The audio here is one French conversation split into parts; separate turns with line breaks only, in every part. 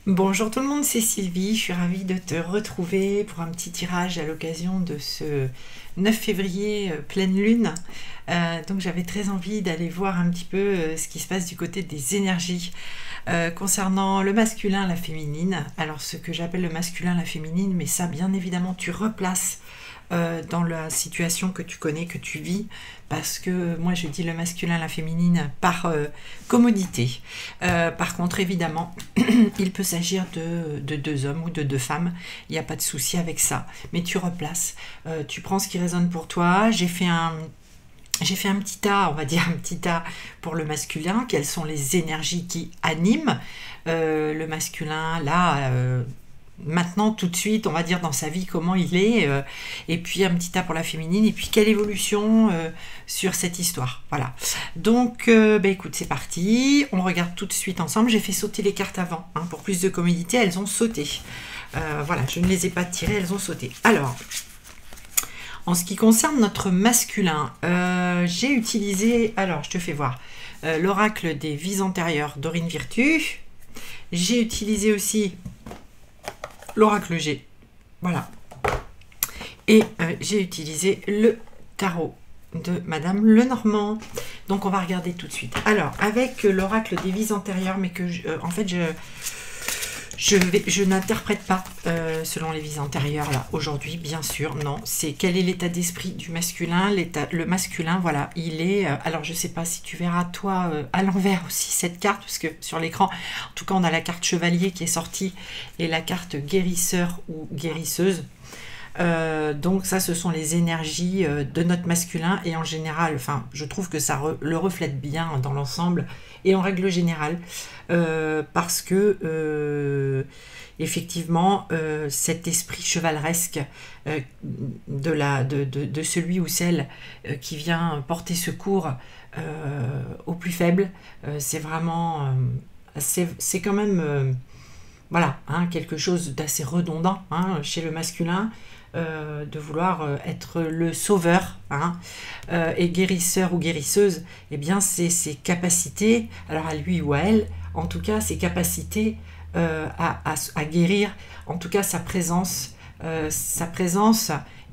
Bonjour tout le monde, c'est Sylvie, je suis ravie de te retrouver pour un petit tirage à l'occasion de ce 9 février pleine lune. Donc j'avais très envie d'aller voir un petit peu ce qui se passe du côté des énergies concernant le masculin, la féminine. Alors ce que j'appelle le masculin, la féminine, mais ça bien évidemment tu replaces dans la situation que tu connais, que tu vis, parce que moi je dis le masculin, la féminine par commodité. Par contre évidemment il peut s'agir de deux hommes ou de deux femmes, il n'y a pas de souci avec ça, mais tu replaces, tu prends ce qui résonne pour toi. J'ai fait un petit tas, on va dire un petit tas pour le masculin. Quelles sont les énergies qui animent le masculin là maintenant, tout de suite, on va dire dans sa vie, comment il est, et puis un petit tas pour la féminine, et puis quelle évolution sur cette histoire. Voilà. Donc, écoute, c'est parti. On regarde tout de suite ensemble. J'ai fait sauter les cartes avant, hein, pour plus de commodité. Elles ont sauté. Voilà, je ne les ai pas tirées, elles ont sauté. Alors, en ce qui concerne notre masculin, j'ai utilisé, alors je te fais voir, l'oracle des vies antérieures d'Aurine Virtue. J'ai utilisé aussi l'oracle G, voilà, et j'ai utilisé le tarot de Madame Lenormand. Donc on va regarder tout de suite. Alors avec l'oracle des vies antérieures, mais que en fait je n'interprète pas selon les vies antérieures là aujourd'hui, bien sûr, non, c'est quel est l'état d'esprit du masculin. Le masculin, voilà, il est alors je sais pas si tu verras toi à l'envers aussi cette carte, parce que sur l'écran en tout cas on a la carte chevalier qui est sortie et la carte guérisseur ou guérisseuse. Donc ça, ce sont les énergies de notre masculin, et en général, enfin je trouve que ça le reflète bien dans l'ensemble et en règle générale, parce que effectivement cet esprit chevaleresque de celui ou celle qui vient porter secours aux plus faibles, c'est vraiment c'est quand même voilà, hein, quelque chose d'assez redondant, hein, chez le masculin, de vouloir être le sauveur, hein, et guérisseur ou guérisseuse. Eh bien c'est ses capacités, alors à lui ou à elle, en tout cas ses capacités à guérir, en tout cas sa présence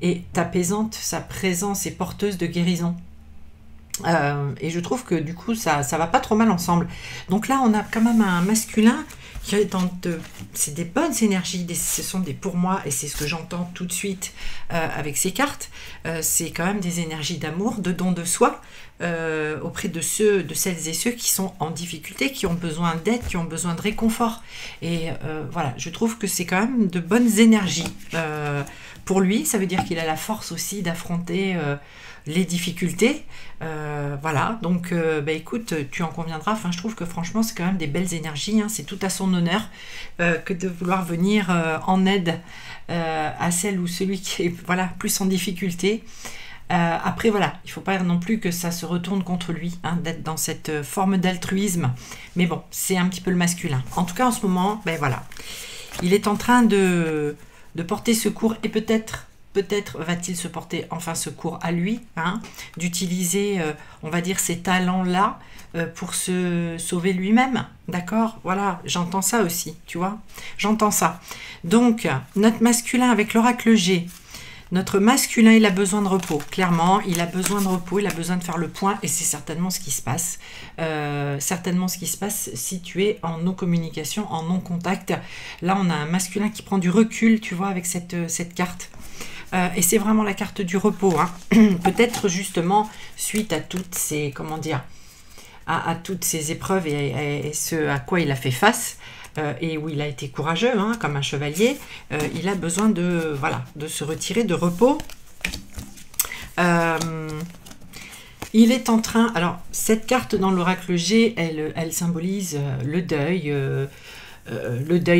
est apaisante, sa présence est porteuse de guérison. Et je trouve que du coup ça va pas trop mal ensemble. Donc là on a quand même un masculin qui est c'est des bonnes énergies, ce sont des pour moi, et c'est ce que j'entends tout de suite avec ces cartes. C'est quand même des énergies d'amour, de don de soi, auprès de celles et ceux qui sont en difficulté, qui ont besoin d'aide, qui ont besoin de réconfort. Et voilà, je trouve que c'est quand même de bonnes énergies pour lui. Ça veut dire qu'il a la force aussi d'affronter les difficultés. Voilà, donc écoute, tu en conviendras, enfin je trouve que franchement c'est quand même des belles énergies, hein, c'est tout à son honneur que de vouloir venir en aide à celle ou celui qui est voilà, plus en difficulté. Après voilà, il ne faut pas non plus que ça se retourne contre lui, hein, d'être dans cette forme d'altruisme, mais bon, c'est un petit peu le masculin. En tout cas en ce moment, voilà, il est en train de porter secours, et peut-être va-t-il se porter enfin secours à lui, hein, d'utiliser, on va dire, ces talents-là pour se sauver lui-même, d'accord? Voilà, j'entends ça aussi, tu vois, j'entends ça. Donc, notre masculin avec l'oracle G, notre masculin, il a besoin de repos, clairement, il a besoin de repos, il a besoin de faire le point, et c'est certainement ce qui se passe. Certainement ce qui se passe si tu es en non-communication, en non-contact. Là, on a un masculin qui prend du recul, tu vois, avec cette carte. Et c'est vraiment la carte du repos, hein. Peut-être justement suite à toutes ces, comment dire, à toutes ces épreuves et ce à quoi il a fait face, et où il a été courageux, hein, comme un chevalier, il a besoin de, voilà, de se retirer, de repos. Il est en train, alors cette carte dans l'oracle G, elle symbolise le deuil,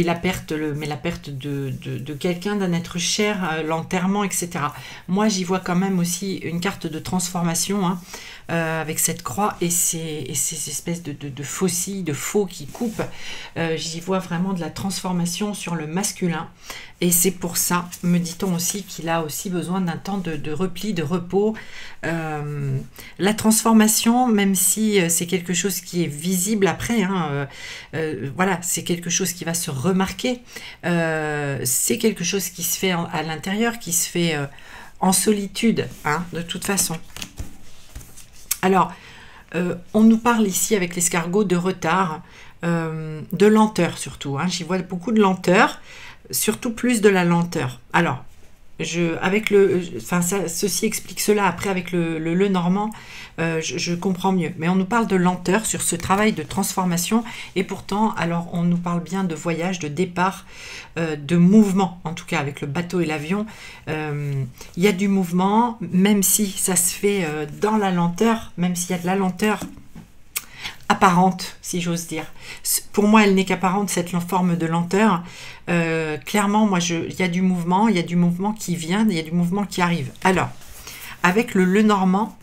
la perte, mais la perte de quelqu'un, d'un être cher, l'enterrement, etc. Moi, j'y vois quand même aussi une carte de transformation, hein, avec cette croix et ces espèces de faucilles, de faux qui coupent. J'y vois vraiment de la transformation sur le masculin. Et c'est pour ça, me dit-on aussi, qu'il a aussi besoin d'un temps de repli, de repos. La transformation, même si c'est quelque chose qui est visible après, hein, voilà, c'est quelque chose qui va se remarquer. C'est quelque chose qui se fait à l'intérieur, qui se fait en solitude, hein, de toute façon. Alors, on nous parle ici avec l'escargot de retard, de lenteur surtout. Hein. J'y vois beaucoup de lenteur, surtout plus de la lenteur. Alors, ceci explique cela. Après, avec le normand, je comprends mieux. Mais on nous parle de lenteur sur ce travail de transformation. Et pourtant, alors, on nous parle bien de voyage, de départ, de mouvement. En tout cas, avec le bateau et l'avion, il y a du mouvement, même si ça se fait dans la lenteur, même s'il y a de la lenteur apparente, si j'ose dire. Pour moi, elle n'est qu'apparente, cette forme de lenteur. Clairement, moi, il y a du mouvement qui vient, il y a du mouvement qui arrive. Alors, avec le normand,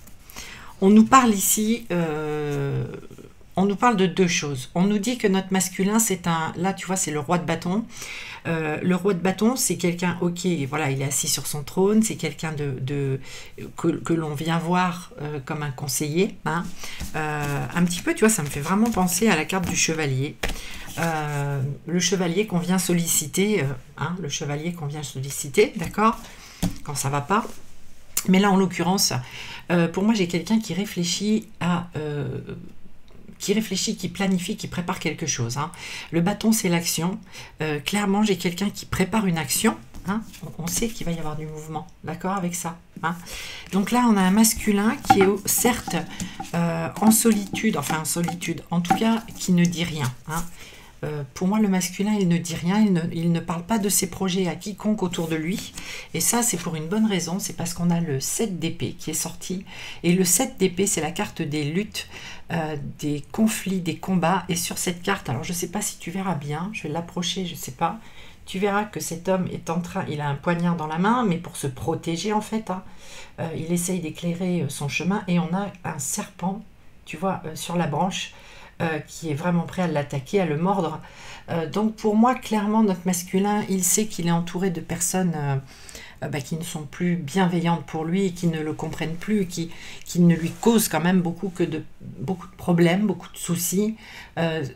on nous parle ici, on nous parle de deux choses. On nous dit que notre masculin, là, tu vois, c'est le roi de bâton. Le roi de bâton, c'est quelqu'un, ok, voilà, il est assis sur son trône, c'est quelqu'un que l'on vient voir comme un conseiller. Hein. Un petit peu, tu vois, ça me fait vraiment penser à la carte du chevalier. Le chevalier qu'on vient solliciter, hein, le chevalier qu'on vient solliciter, d'accord, quand ça va pas. Mais là, en l'occurrence, pour moi, j'ai quelqu'un qui réfléchit qui planifie, qui prépare quelque chose. Hein. Le bâton, c'est l'action. Clairement, j'ai quelqu'un qui prépare une action. Hein. On sait qu'il va y avoir du mouvement, d'accord, avec ça. Hein. Donc là, on a un masculin qui est certes en solitude, en tout cas, qui ne dit rien. Hein. Pour moi, le masculin, il ne dit rien, il ne parle pas de ses projets à quiconque autour de lui. Et ça, c'est pour une bonne raison, c'est parce qu'on a le 7 d'épée qui est sorti. Et le 7 d'épée, c'est la carte des luttes, des conflits, des combats. Et sur cette carte, alors je ne sais pas si tu verras bien, je vais l'approcher, je ne sais pas. Tu verras que cet homme est en train, il a un poignard dans la main, mais pour se protéger en fait. Hein, il essaye d'éclairer son chemin et on a un serpent, tu vois, sur la branche. Qui est vraiment prêt à l'attaquer, à le mordre. Donc pour moi, clairement, notre masculin, il sait qu'il est entouré de personnes qui ne sont plus bienveillantes pour lui, et qui ne le comprennent plus, qui ne lui causent quand même beaucoup de problèmes, beaucoup de soucis.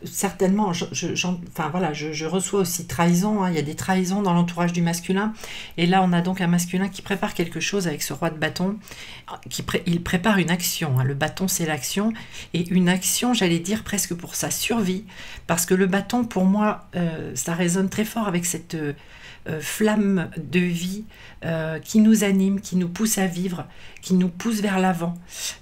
Certainement, je reçois aussi trahison. Hein, il y a des trahisons dans l'entourage du masculin. Et là, on a donc un masculin qui prépare quelque chose avec ce roi de bâton. Il prépare une action. Hein, le bâton, c'est l'action. Et une action, j'allais dire, presque pour sa survie. Parce que le bâton, pour moi, ça résonne très fort avec cette flamme de vie qui nous anime, qui nous pousse à vivre, qui nous pousse vers l'avant.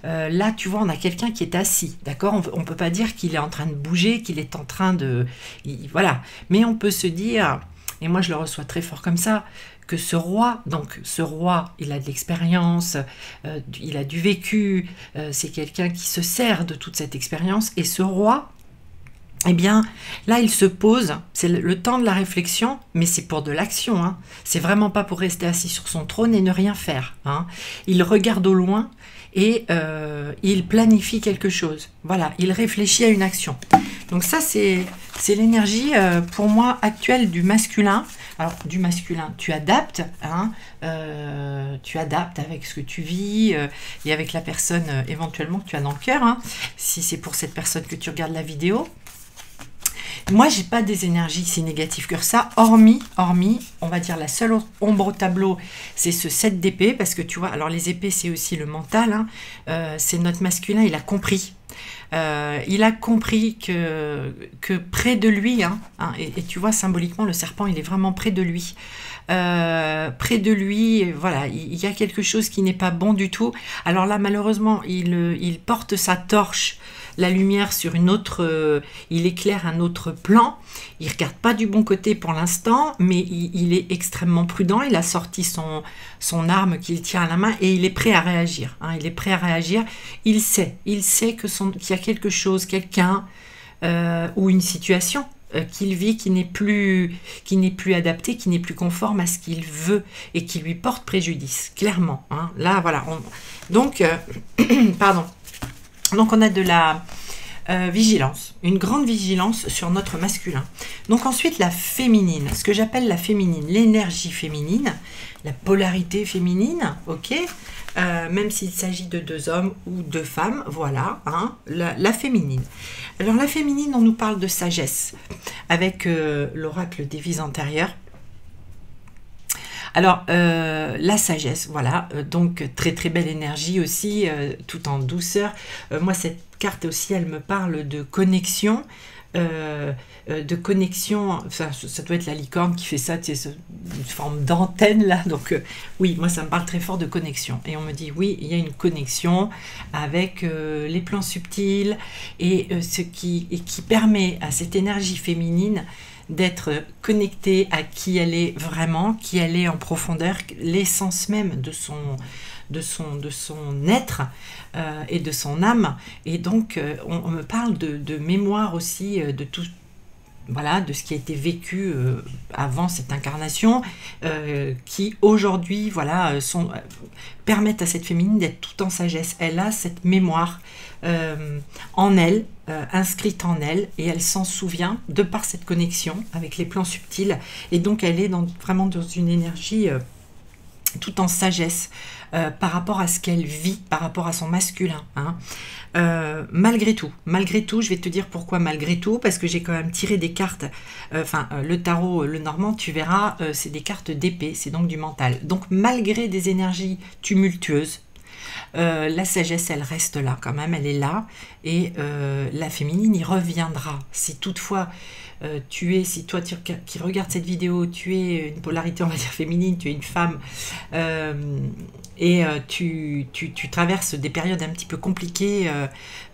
Là, tu vois, on a quelqu'un qui est assis, d'accord ? On ne peut pas dire qu'il est en train de bouger, qu'il est en train de... Voilà. Mais on peut se dire, et moi je le reçois très fort comme ça, que ce roi, il a de l'expérience, il a du vécu, c'est quelqu'un qui se sert de toute cette expérience, et ce roi, eh bien, là, il se pose, c'est le temps de la réflexion, mais c'est pour de l'action. Hein. C'est vraiment pas pour rester assis sur son trône et ne rien faire. Hein. Il regarde au loin et il planifie quelque chose. Voilà, il réfléchit à une action. Donc ça, c'est l'énergie, pour moi, actuelle du masculin. Alors, du masculin, tu adaptes, hein, tu adaptes avec ce que tu vis et avec la personne éventuellement que tu as dans le cœur, hein, si c'est pour cette personne que tu regardes la vidéo. Moi, j'ai pas des énergies si négatives que ça, hormis, on va dire la seule ombre au tableau, c'est ce 7 d'épée, parce que tu vois, alors les épées, c'est aussi le mental, hein, c'est notre masculin, il a compris. Il a compris que près de lui, hein, et tu vois, symboliquement, le serpent, il est vraiment près de lui. Près de lui, voilà, il y a quelque chose qui n'est pas bon du tout. Alors là, malheureusement, il porte sa torche, la lumière sur une autre, il éclaire un autre plan. Il regarde pas du bon côté pour l'instant, mais il est extrêmement prudent. Il a sorti son arme qu'il tient à la main et il est prêt à réagir. Hein, il est prêt à réagir. Il sait qu'il y a quelque chose, quelqu'un ou une situation qu'il vit qui n'est plus adapté, qui n'est plus conforme à ce qu'il veut et qui lui porte préjudice, clairement. Hein. Là, voilà. Donc, pardon. Donc, on a de la vigilance, une grande vigilance sur notre masculin. Donc, ensuite, la féminine, ce que j'appelle la féminine, l'énergie féminine, la polarité féminine, ok, même s'il s'agit de 2 hommes ou 2 femmes, voilà, hein, la féminine. Alors la féminine, on nous parle de sagesse, avec l'oracle des vies antérieures. Alors, la sagesse, voilà, donc très très belle énergie aussi, tout en douceur. Moi, cette carte aussi, elle me parle de connexion, enfin, ça doit être la licorne qui fait ça, tu sais, une forme d'antenne là, donc oui, moi ça me parle très fort de connexion, et on me dit oui, il y a une connexion avec les plans subtils, et ce qui permet à cette énergie féminine d'être connectée à qui elle est vraiment, qui elle est en profondeur, l'essence même de son être et de son âme. Et donc on me parle de mémoire aussi, de tout, voilà, de ce qui a été vécu avant cette incarnation, qui aujourd'hui, voilà, permettent à cette féminine d'être tout en sagesse. Elle a cette mémoire en elle, inscrite en elle, et elle s'en souvient de par cette connexion avec les plans subtils, et donc elle est vraiment dans une énergie tout en sagesse par rapport à ce qu'elle vit, par rapport à son masculin, hein. Malgré tout, je vais te dire pourquoi malgré tout, parce que j'ai quand même tiré des cartes, le tarot, le normand, tu verras, c'est des cartes d'épée, c'est donc du mental. Donc malgré des énergies tumultueuses, la sagesse, elle reste là quand même, elle est là, et la féminine y reviendra. Si toutefois si toi qui regardes cette vidéo, tu es une polarité, on va dire féminine, tu es une femme, et tu traverses des périodes un petit peu compliquées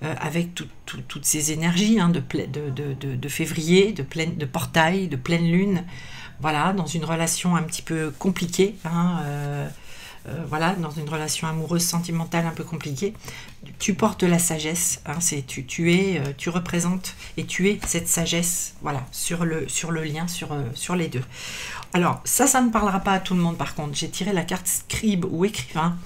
avec toutes ces énergies, hein, de février, de portail, de pleine lune, voilà, dans une relation un petit peu compliquée, hein, voilà, dans une relation amoureuse, sentimentale un peu compliquée, tu portes la sagesse, hein, tu représentes et tu es cette sagesse, voilà, sur le lien, sur les deux. Alors, ça ne parlera pas à tout le monde par contre. J'ai tiré la carte scribe ou écrivain,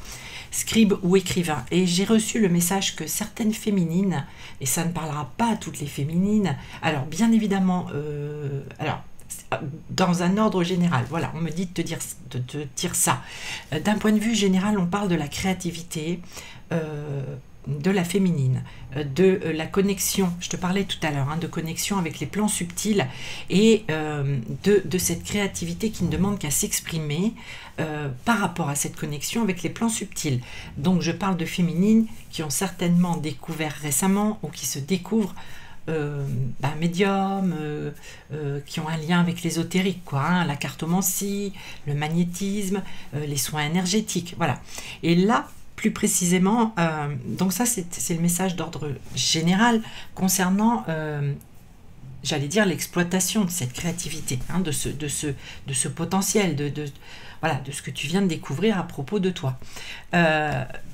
et j'ai reçu le message que certaines féminines, et ça ne parlera pas à toutes les féminines, alors bien évidemment, dans un ordre général, voilà, on me dit de te dire ça. D'un point de vue général, on parle de la créativité, de la féminine, de la connexion, je te parlais tout à l'heure, hein, de connexion avec les plans subtils, et de cette créativité qui ne demande qu'à s'exprimer par rapport à cette connexion avec les plans subtils. Donc je parle de féminines qui ont certainement découvert récemment, ou qui se découvrent médium, qui ont un lien avec l'ésotérique, quoi, hein, la cartomancie, le magnétisme, les soins énergétiques, voilà. Et là, plus précisément, donc ça c'est le message d'ordre général concernant, j'allais dire, l'exploitation de cette créativité, hein, de ce potentiel, voilà, de ce que tu viens de découvrir à propos de toi.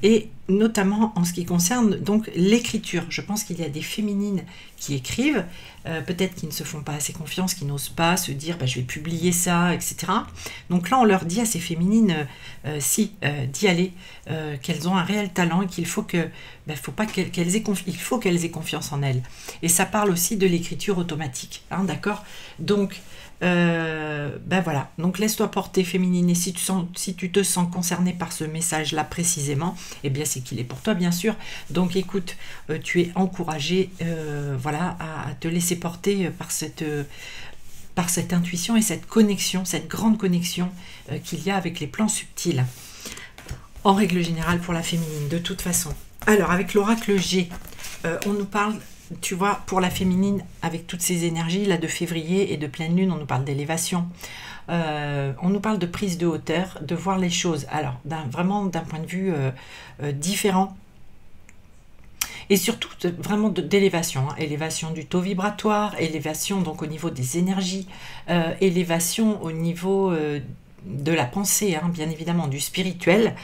Et notamment en ce qui concerne donc l'écriture. Je pense qu'il y a des féminines qui écrivent, peut-être qui ne se font pas assez confiance, qui n'osent pas se dire je vais publier ça, etc. Donc là on leur dit à ces féminines d'y aller, qu'elles ont un réel talent, et qu'il faut que il faut qu'elles aient confiance en elles. Et ça parle aussi de l'écriture automatique, hein, d'accord. Donc voilà, donc laisse-toi porter féminine, et si tu te sens concerné par ce message là précisément, eh bien c'est qu'il est pour toi, bien sûr. Donc écoute, tu es encouragé voilà, à te laisser porter par cette intuition et cette connexion, cette grande connexion qu'il y a avec les plans subtils, en règle générale pour la féminine, de toute façon. Alors avec l'oracle G, on nous parle, tu vois, pour la féminine, avec toutes ces énergies là de février et de pleine lune, on nous parle d'élévation, on nous parle de prise de hauteur, de voir les choses, alors vraiment d'un point de vue différent, et surtout vraiment d'élévation, hein, élévation du taux vibratoire, élévation donc au niveau des énergies, élévation au niveau de la pensée, hein, bien évidemment, du spirituel,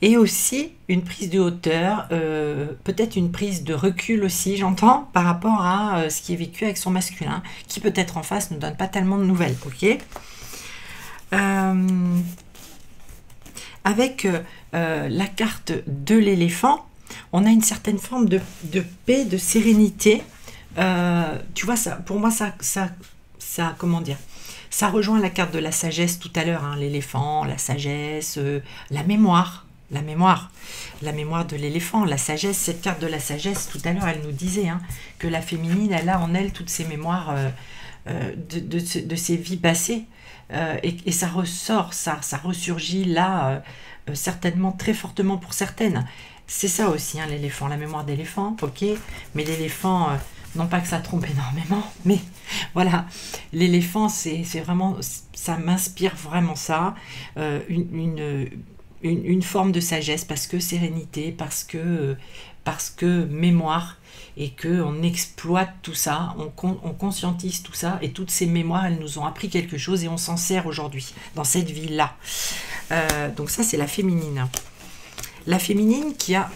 et aussi une prise de hauteur, peut-être une prise de recul aussi, j'entends, par rapport à ce qui est vécu avec son masculin, qui peut-être en face ne donne pas tellement de nouvelles, ok. Avec la carte de l'éléphant, on a une certaine forme de paix, de sérénité. Tu vois, ça, pour moi, ça, comment dire, ça rejoint la carte de la sagesse tout à l'heure, hein, l'éléphant, la sagesse, la mémoire. La mémoire de l'éléphant, la sagesse, cette carte de la sagesse, tout à l'heure, elle nous disait hein, que la féminine, elle a en elle toutes ces mémoires de ses vies passées. Et ça ressort, ça ressurgit là, certainement très fortement pour certaines. C'est ça aussi, hein, l'éléphant, la mémoire d'éléphant, ok, mais l'éléphant, non pas que ça trompe énormément, mais voilà, l'éléphant, c'est vraiment, ça m'inspire vraiment ça, une forme de sagesse, parce que sérénité, parce que mémoire, et qu'on exploite tout ça, on conscientise tout ça, et toutes ces mémoires, elles nous ont appris quelque chose, et on s'en sert aujourd'hui, dans cette vie-là. Donc ça, c'est la féminine. La féminine qui a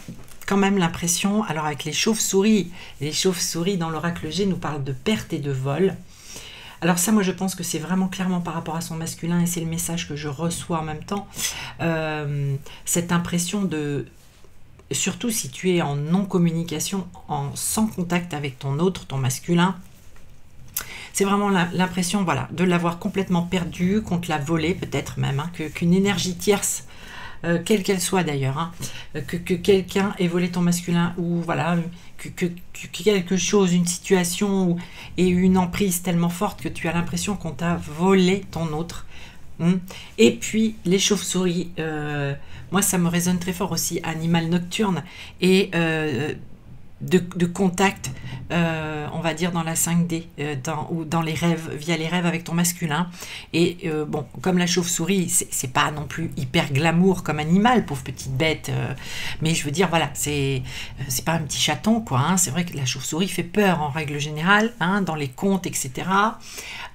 quand même l'impression, alors avec les chauves-souris dans l'oracle G nous parlent de perte et de vol. Alors ça, moi je pense que c'est vraiment clairement par rapport à son masculin, et c'est le message que je reçois en même temps, cette impression de, surtout si tu es en non-communication, sans contact avec ton autre, ton masculin, c'est vraiment l'impression, voilà, de l'avoir complètement perdu, qu'on te l'a volé peut-être même, hein, qu'une énergie tierce, quelle qu'elle soit d'ailleurs, hein, que quelqu'un ait volé ton masculin, ou voilà, que quelque chose, une situation ait une emprise tellement forte que tu as l'impression qu'on t'a volé ton autre. Et puis les chauves-souris, moi ça me résonne très fort aussi, animal nocturne, et de contact, on va dire dans la 5D, ou dans les rêves, via les rêves avec ton masculin. Et bon, comme la chauve-souris, c'est pas non plus hyper glamour comme animal, pauvre petite bête, mais je veux dire, voilà, c'est pas un petit chaton, quoi, hein. C'est vrai que la chauve-souris fait peur en règle générale, hein, dans les contes, etc.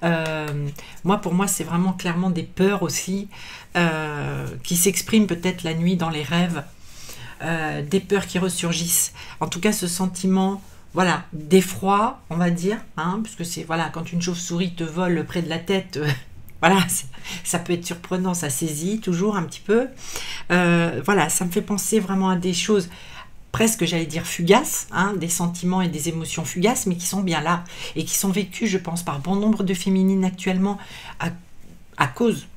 Pour moi, c'est vraiment clairement des peurs aussi, qui s'expriment peut-être la nuit dans les rêves, des peurs qui ressurgissent. En tout cas, ce sentiment, voilà, d'effroi, on va dire, hein, puisque c'est, voilà, quand une chauve-souris te vole près de la tête, voilà, ça peut être surprenant, ça saisit toujours un petit peu. Voilà, ça me fait penser vraiment à des choses presque, j'allais dire, fugaces, hein, des sentiments et des émotions fugaces, mais qui sont bien là, et qui sont vécues, je pense, par bon nombre de féminines actuellement, à cause,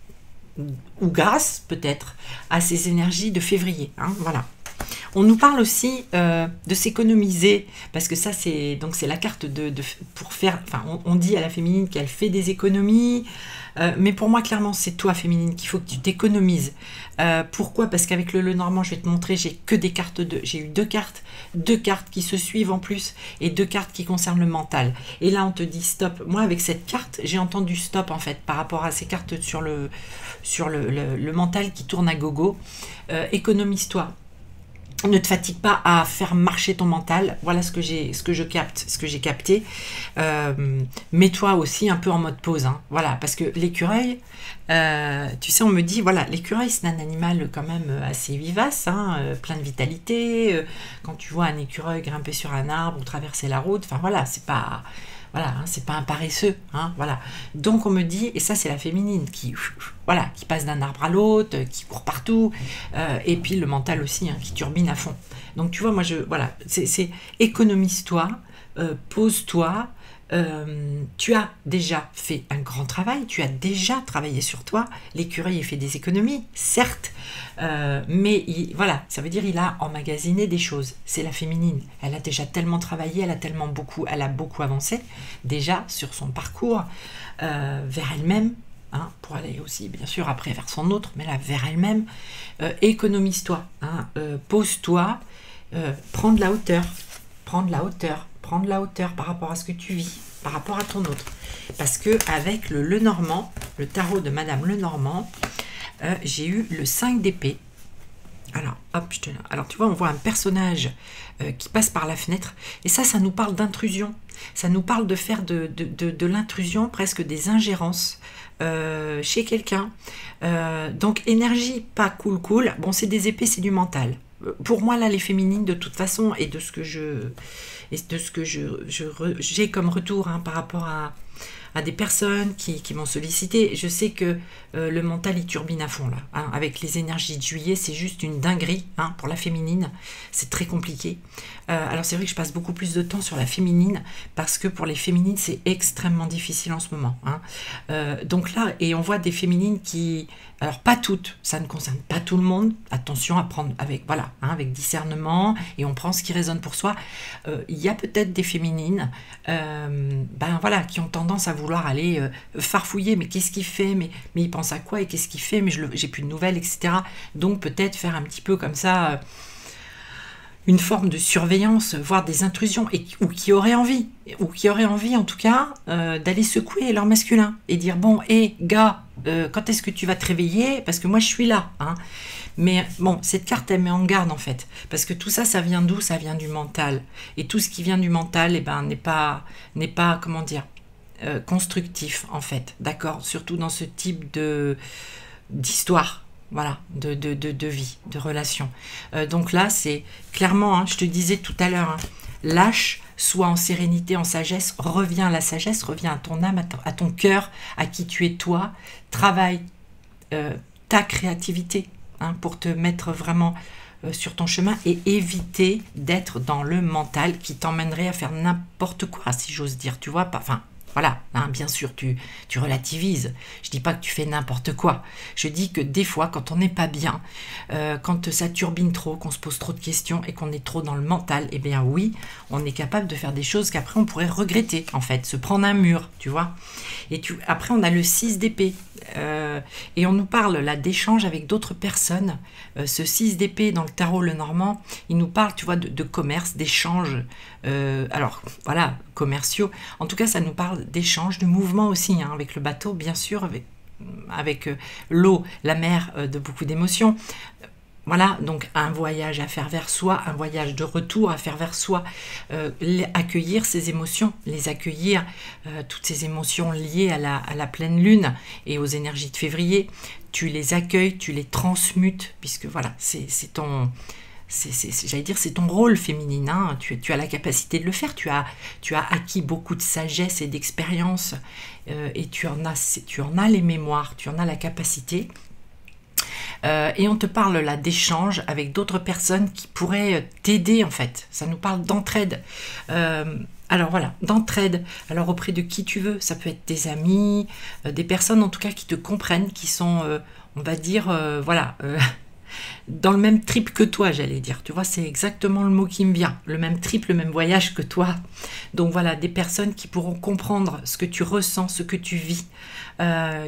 ou grâce, peut-être, à ces énergies de février, hein, voilà. On nous parle aussi de s'économiser, parce que ça, c'est la carte pour faire, enfin, on dit à la féminine qu'elle fait des économies, mais pour moi, clairement, c'est toi, féminine, qu'il faut que tu t'économises. Pourquoi? Parce qu'avec le Lenormand, je vais te montrer, j'ai que des cartes j'ai eu deux cartes qui se suivent en plus, et deux cartes qui concernent le mental. Et là, on te dit stop. Moi, avec cette carte, j'ai entendu stop, en fait, par rapport à ces cartes sur le mental qui tourne à gogo. Économise-toi. Ne te fatigue pas à faire marcher ton mental. Voilà ce que j'ai capté. Mets-toi aussi un peu en mode pause, hein. Voilà, parce que l'écureuil, tu sais, on me dit, voilà, l'écureuil, c'est un animal quand même assez vivace, hein, plein de vitalité. Quand tu vois un écureuil grimper sur un arbre ou traverser la route, enfin voilà, c'est pas... Voilà, hein, c'est pas un paresseux, hein, voilà. Donc on me dit, et ça c'est la féminine qui passe d'un arbre à l'autre, qui court partout, et puis le mental aussi, hein, qui turbine à fond. Donc tu vois, moi voilà, c'est économise-toi, pose-toi. Tu as déjà fait un grand travail, tu as déjà travaillé sur toi. L'écureuil a fait des économies, certes, mais voilà, ça veut dire il a emmagasiné des choses. C'est la féminine, elle a déjà tellement travaillé, elle a beaucoup avancé déjà sur son parcours vers elle-même, hein, pour aller aussi bien sûr après vers son autre, mais là vers elle-même. Économise-toi, hein, pose-toi, prends de la hauteur par rapport à ce que tu vis, par rapport à ton autre. Parce que avec le Lenormand, le tarot de Madame Lenormand, j'ai eu le 5 d'épée. Alors, hop, alors tu vois, on voit un personnage qui passe par la fenêtre, et ça nous parle d'intrusion. Ça nous parle de faire de l'intrusion, presque des ingérences chez quelqu'un. Donc énergie pas cool. Bon, c'est des épées, c'est du mental. Pour moi, là, les féminines, de toute façon, et de ce que j'ai comme retour hein, par rapport à des personnes qui m'ont sollicité, je sais que le mental il turbine à fond là, hein, avec les énergies de juillet, c'est juste une dinguerie hein, pour la féminine, c'est très compliqué. Alors c'est vrai que je passe beaucoup plus de temps sur la féminine parce que pour les féminines c'est extrêmement difficile en ce moment. Hein. Donc là, et on voit des féminines qui, alors pas toutes, ça ne concerne pas tout le monde, attention à prendre avec, voilà, hein, avec discernement et on prend ce qui résonne pour soi. Il y a peut-être des féminines ben voilà, qui ont tendance à vouloir aller farfouiller, mais qu'est-ce qu'il fait, mais il pense à quoi et qu'est-ce qu'il fait, mais j'ai plus de nouvelles, etc. Donc peut-être faire un petit peu comme ça une forme de surveillance, voire des intrusions, ou qui auraient envie en tout cas d'aller secouer leur masculin et dire bon, hé gars, quand est-ce que tu vas te réveiller, parce que moi je suis là, hein. Mais bon, cette carte elle met en garde en fait, parce que tout ça, ça vient d'où? Ça vient du mental, et tout ce qui vient du mental, eh ben, n'est pas comment dire, constructif en fait, d'accord, surtout dans ce type d'histoire. Voilà, de vie, de relation. Donc là, c'est clairement, hein, je te disais tout à l'heure, hein, lâche, sois en sérénité, en sagesse, reviens à la sagesse, reviens à ton âme, à ton cœur, à qui tu es toi, travaille ta créativité hein, pour te mettre vraiment sur ton chemin et éviter d'être dans le mental qui t'emmènerait à faire n'importe quoi, si j'ose dire, tu vois, pas, enfin, voilà, hein, bien sûr, tu relativises. Je dis pas que tu fais n'importe quoi. Je dis que des fois, quand on n'est pas bien, quand ça turbine trop, qu'on se pose trop de questions et qu'on est trop dans le mental, eh bien oui, on est capable de faire des choses qu'après on pourrait regretter, en fait, se prendre un mur, tu vois. Et après, on a le 6 d'épée. Et on nous parle là d'échanges avec d'autres personnes. Ce 6 d'épée dans le tarot le normand, il nous parle, tu vois, de commerce, d'échanges. Alors, voilà, commerciaux. En tout cas, ça nous parle d'échanges, de mouvements aussi, hein, avec le bateau, bien sûr, avec l'eau, la mer, de beaucoup d'émotions. Voilà, donc un voyage à faire vers soi, un voyage de retour à faire vers soi, accueillir ces émotions, les accueillir, toutes ces émotions liées à la pleine lune et aux énergies de février, tu les accueilles, tu les transmutes, puisque voilà, c'est ton... j'allais dire, c'est ton rôle féminin, hein. Tu as la capacité de le faire, tu as acquis beaucoup de sagesse et d'expérience, et tu en as les mémoires, tu en as la capacité. Et on te parle là d'échanges avec d'autres personnes qui pourraient t'aider en fait. Ça nous parle d'entraide. Alors voilà, d'entraide. Alors auprès de qui tu veux, ça peut être tes amis, des personnes en tout cas qui te comprennent, qui sont, on va dire, voilà, dans le même trip que toi, j'allais dire. Tu vois, c'est exactement le mot qui me vient. Le même trip, le même voyage que toi. Donc voilà, des personnes qui pourront comprendre ce que tu ressens, ce que tu vis,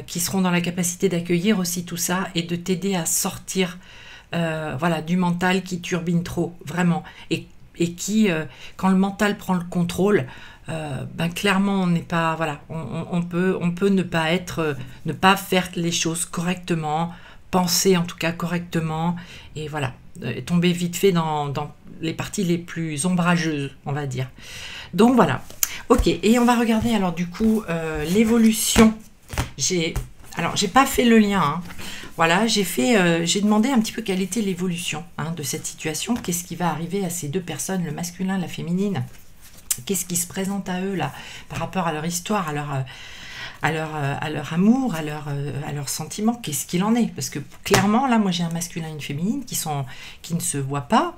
qui seront dans la capacité d'accueillir aussi tout ça et de t'aider à sortir voilà, du mental qui turbine trop, vraiment. Et qui, quand le mental prend le contrôle, ben clairement, on n'est pas... Voilà, on peut ne pas être... ne pas faire les choses correctement, penser en tout cas correctement, et voilà, tomber vite fait dans les parties les plus ombrageuses, on va dire. Donc voilà, ok, et on va regarder alors du coup l'évolution. Alors j'ai pas fait le lien, hein. Voilà, j'ai demandé un petit peu quelle était l'évolution hein, de cette situation, qu'est-ce qui va arriver à ces deux personnes, le masculin, la féminine, qu'est-ce qui se présente à eux là, par rapport à leur histoire, à leur amour, à leurs sentiments, qu'est-ce qu'il en est? Parce que clairement, là, moi j'ai un masculin et une féminine qui ne se voient pas,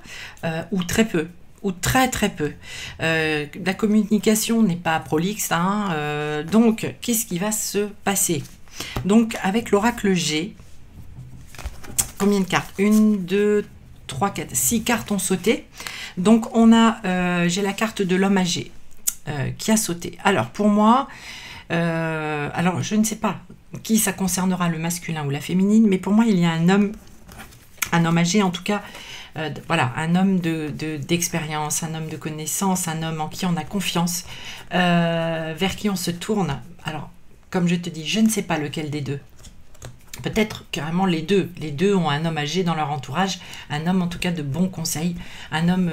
ou très peu, ou très très peu. La communication n'est pas prolixe, hein, donc qu'est-ce qui va se passer? Donc avec l'oracle G, combien de cartes? 1, 2, 3, 4, 6 cartes ont sauté. Donc on a, j'ai la carte de l'homme âgé qui a sauté. Alors pour moi, alors je ne sais pas qui ça concernera, le masculin ou la féminine, mais pour moi il y a un homme âgé en tout cas, voilà, un homme d'expérience, un homme de connaissance, un homme en qui on a confiance, vers qui on se tourne. Alors comme je te dis, je ne sais pas lequel des deux, peut-être carrément les deux. Les deux ont un homme âgé dans leur entourage, un homme en tout cas de bons conseils, un homme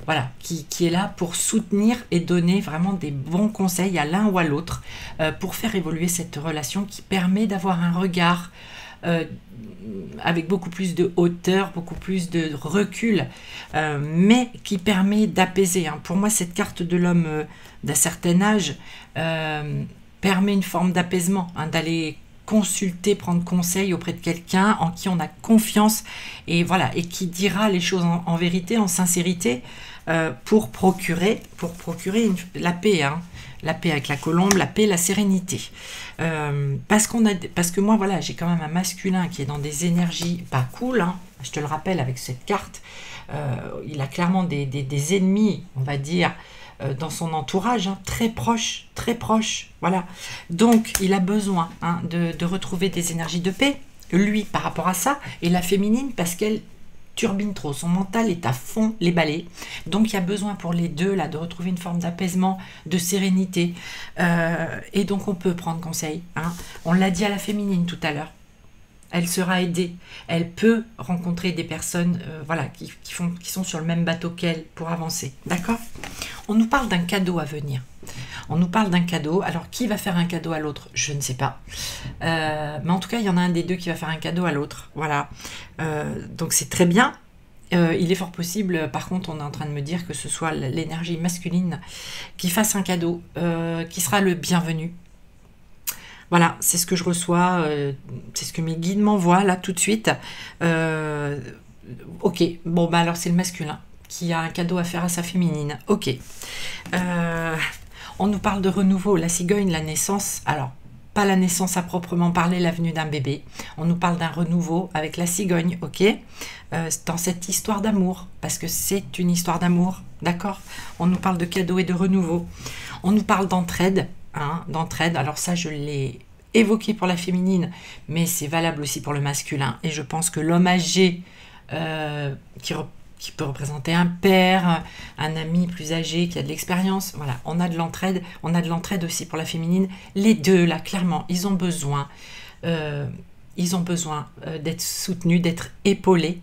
voilà, qui est là pour soutenir et donner vraiment des bons conseils à l'un ou à l'autre pour faire évoluer cette relation qui permet d'avoir un regard avec beaucoup plus de hauteur, beaucoup plus de recul, mais qui permet d'apaiser. Hein. Pour moi, cette carte de l'homme d'un certain âge permet une forme d'apaisement, hein, d'aller consulter, prendre conseil auprès de quelqu'un en qui on a confiance et voilà, et qui dira les choses en vérité, en sincérité, pour procurer la paix, hein. La paix avec la colombe, la paix, la sérénité. Parce que moi, voilà, j'ai quand même un masculin qui est dans des énergies pas cool, hein. Je te le rappelle avec cette carte, il a clairement des ennemis, on va dire, dans son entourage, hein, très proche, voilà. Donc, il a besoin, hein, de retrouver des énergies de paix, lui, par rapport à ça, et la féminine, parce qu'elle turbine trop, son mental est à fond les balais, donc il y a besoin pour les deux là de retrouver une forme d'apaisement, de sérénité, et donc on peut prendre conseil, hein. On l'a dit à la féminine tout à l'heure, elle sera aidée, elle peut rencontrer des personnes voilà, qui sont sur le même bateau qu'elle pour avancer, d'accord. On nous parle d'un cadeau à venir, on nous parle d'un cadeau, alors qui va faire un cadeau à l'autre, je ne sais pas, mais en tout cas il y en a un des deux qui va faire un cadeau à l'autre, voilà, donc c'est très bien. Il est fort possible, par contre on est en train de me dire que ce soit l'énergie masculine qui fasse un cadeau, qui sera le bienvenu. Voilà, c'est ce que je reçois, c'est ce que mes guides m'envoient là tout de suite. Ok, bon bah alors c'est le masculin qui a un cadeau à faire à sa féminine. Ok. On nous parle de renouveau, la cigogne, la naissance. Alors, pas la naissance à proprement parler, la venue d'un bébé. On nous parle d'un renouveau avec la cigogne, ok, dans cette histoire d'amour, parce que c'est une histoire d'amour, d'accord. On nous parle de cadeaux et de renouveau. On nous parle d'entraide, hein, d'entraide. Alors ça, je l'ai évoqué pour la féminine, mais c'est valable aussi pour le masculin. Et je pense que l'homme âgé qui peut représenter un père, un ami plus âgé qui a de l'expérience. Voilà, on a de l'entraide aussi pour la féminine. Les deux, là, clairement, ils ont besoin d'être soutenus, d'être épaulés.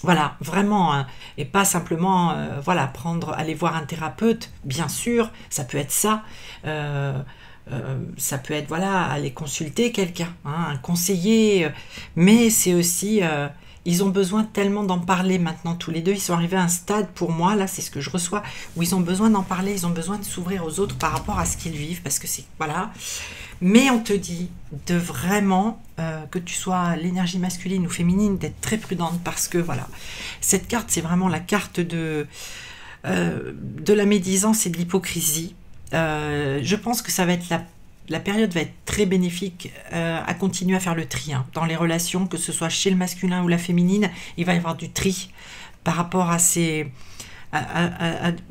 Voilà, vraiment, hein, et pas simplement, voilà, aller voir un thérapeute, bien sûr, ça peut être ça. Ça peut être, voilà, aller consulter quelqu'un, hein, un conseiller, mais c'est aussi... ils ont besoin tellement d'en parler maintenant tous les deux. Ils sont arrivés à un stade, pour moi, là, c'est ce que je reçois, où ils ont besoin d'en parler, ils ont besoin de s'ouvrir aux autres par rapport à ce qu'ils vivent, parce que c'est... Voilà. Mais on te dit de vraiment, que tu sois l'énergie masculine ou féminine, d'être très prudente, parce que, voilà, cette carte, c'est vraiment la carte de la médisance et de l'hypocrisie. Je pense que ça va être la période va être très bénéfique à continuer à faire le tri, hein, dans les relations, que ce soit chez le masculin ou la féminine. Il va y avoir du tri par rapport à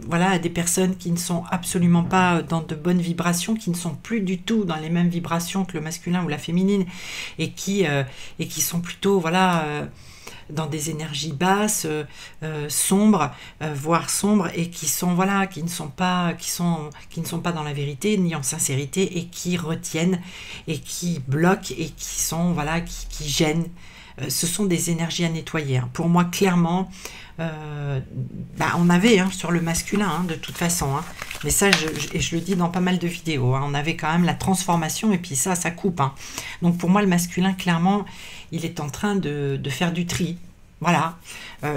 voilà, à des personnes qui ne sont absolument pas dans de bonnes vibrations, qui ne sont plus du tout dans les mêmes vibrations que le masculin ou la féminine, et qui sont plutôt, voilà, dans des énergies basses, sombres, voire sombres, et qui sont, voilà, qui ne sont pas dans la vérité ni en sincérité, et qui retiennent et qui bloquent et qui sont, voilà, qui gênent. Ce sont des énergies à nettoyer, hein. Pour moi, clairement, on avait, hein, sur le masculin, hein, de toute façon, hein, mais ça, je le dis dans pas mal de vidéos, hein, on avait quand même la transformation, et puis ça coupe, hein. Donc pour moi, le masculin, clairement, il est en train de faire du tri. Voilà,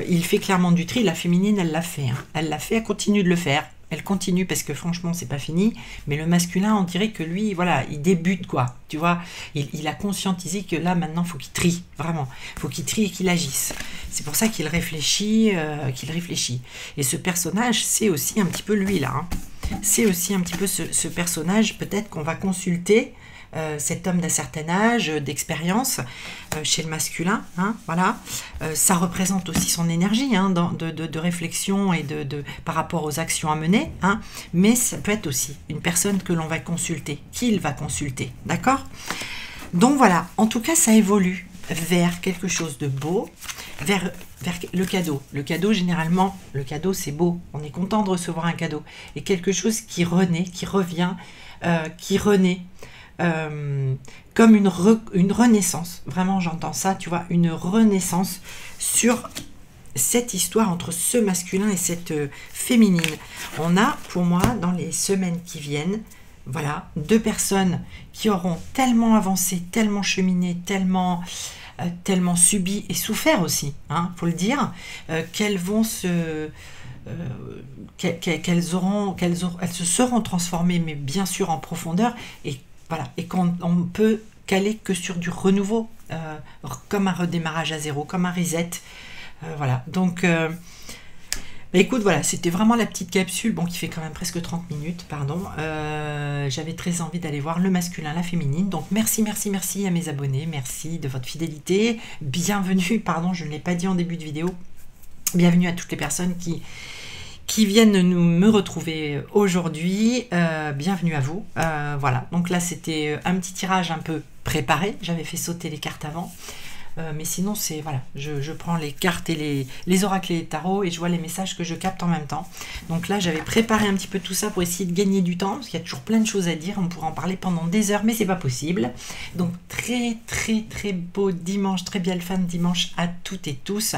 il fait clairement du tri. La féminine, elle l'a fait, hein. Elle continue de le faire. Elle continue parce que franchement, c'est pas fini. Mais le masculin, on dirait que lui, voilà, il débute, quoi. Tu vois, il a conscientisé que là, maintenant, faut qu'il trie, vraiment. Faut qu'il trie et qu'il agisse. C'est pour ça qu'il réfléchit, Et ce personnage, c'est aussi un petit peu lui, là, hein. C'est aussi un petit peu ce personnage, peut-être qu'on va consulter. Cet homme d'un certain âge, d'expérience, chez le masculin, hein, voilà. Ça représente aussi son énergie, hein, de réflexion et par rapport aux actions à mener, hein, mais ça peut être aussi une personne que l'on va consulter, qu'il va consulter, d'accord. Donc voilà, en tout cas, ça évolue vers quelque chose de beau, vers le cadeau. Le cadeau, généralement, le cadeau, c'est beau. On est content de recevoir un cadeau. Et quelque chose qui renaît, qui revient, qui renaît. comme une renaissance. Vraiment, j'entends ça, tu vois, une renaissance sur cette histoire entre ce masculin et cette féminine. On a, pour moi, dans les semaines qui viennent, voilà, deux personnes qui auront tellement avancé, tellement cheminé, tellement subi et souffert aussi, hein, faut le dire, qu'elles vont elles se seront transformées, mais bien sûr en profondeur, et voilà, et qu'on peut caler que sur du renouveau, comme un redémarrage à zéro, comme un reset. Voilà, donc bah écoute, voilà, c'était vraiment la petite capsule, bon, qui fait quand même presque 30 minutes, pardon. J'avais très envie d'aller voir le masculin, la féminine, donc merci à mes abonnés, merci de votre fidélité, bienvenue, pardon, je ne l'ai pas dit en début de vidéo, bienvenue à toutes les personnes qui viennent me retrouver aujourd'hui, bienvenue à vous. Voilà, donc là c'était un petit tirage un peu préparé, j'avais fait sauter les cartes avant. Mais sinon, c'est voilà, je prends les cartes et les oracles et les tarots et je vois les messages que je capte en même temps. Donc là, j'avais préparé un petit peu tout ça pour essayer de gagner du temps, parce qu'il y a toujours plein de choses à dire. On pourrait en parler pendant des heures, mais c'est pas possible. Donc très beau dimanche, très belle fin de dimanche à toutes et tous.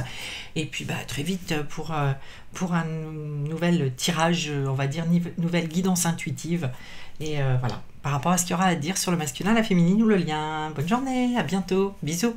Et puis bah très vite pour un nouvel tirage, on va dire nouvelle guidance intuitive. Et voilà, par rapport à ce qu'il y aura à dire sur le masculin, la féminine ou le lien. Bonne journée, à bientôt, bisous.